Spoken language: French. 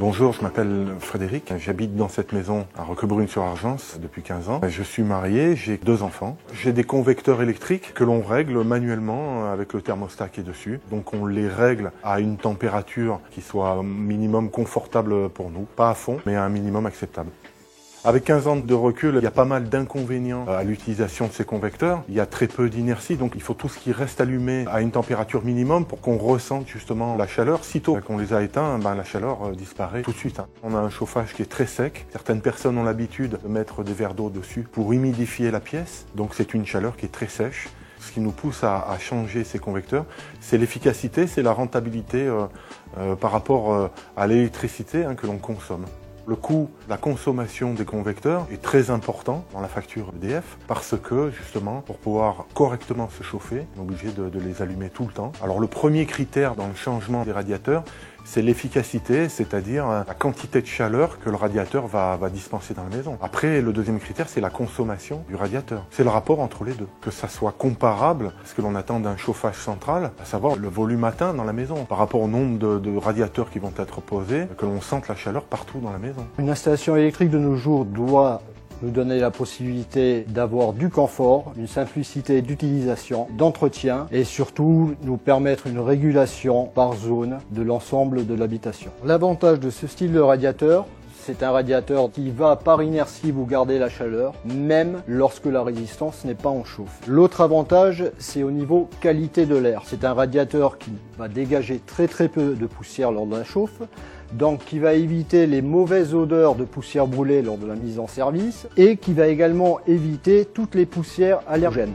Bonjour, je m'appelle Frédéric, j'habite dans cette maison à Roquebrune-sur-Argence depuis 15 ans. Je suis marié, j'ai 2 enfants. J'ai des convecteurs électriques que l'on règle manuellement avec le thermostat qui est dessus. Donc on les règle à une température qui soit minimum confortable pour nous, pas à fond, mais à un minimum acceptable. Avec 15 ans de recul, il y a pas mal d'inconvénients à l'utilisation de ces convecteurs. Il y a très peu d'inertie, donc il faut tout ce qui reste allumé à une température minimum pour qu'on ressente justement la chaleur. Sitôt qu'on les a éteints, la chaleur disparaît tout de suite. On a un chauffage qui est très sec. Certaines personnes ont l'habitude de mettre des verres d'eau dessus pour humidifier la pièce. Donc c'est une chaleur qui est très sèche. Ce qui nous pousse à changer ces convecteurs, c'est l'efficacité, c'est la rentabilité par rapport à l'électricité que l'on consomme. Le coût, la consommation des convecteurs est très important dans la facture EDF parce que, justement, pour pouvoir correctement se chauffer, on est obligé de les allumer tout le temps. Alors le premier critère dans le changement des radiateurs, c'est l'efficacité, c'est-à-dire la quantité de chaleur que le radiateur va dispenser dans la maison. Après, le deuxième critère, c'est la consommation du radiateur. C'est le rapport entre les deux. Que ça soit comparable à ce que l'on attend d'un chauffage central, à savoir le volume atteint dans la maison, par rapport au nombre de radiateurs qui vont être posés, que l'on sente la chaleur partout dans la maison. Une installation électrique de nos jours doit nous donner la possibilité d'avoir du confort, une simplicité d'utilisation, d'entretien et surtout nous permettre une régulation par zone de l'ensemble de l'habitation. L'avantage de ce style de radiateur, c'est un radiateur qui va par inertie vous garder la chaleur, même lorsque la résistance n'est pas en chauffe. L'autre avantage, c'est au niveau qualité de l'air. C'est un radiateur qui va dégager très peu de poussière lors de la chauffe, donc qui va éviter les mauvaises odeurs de poussière brûlée lors de la mise en service et qui va également éviter toutes les poussières allergènes.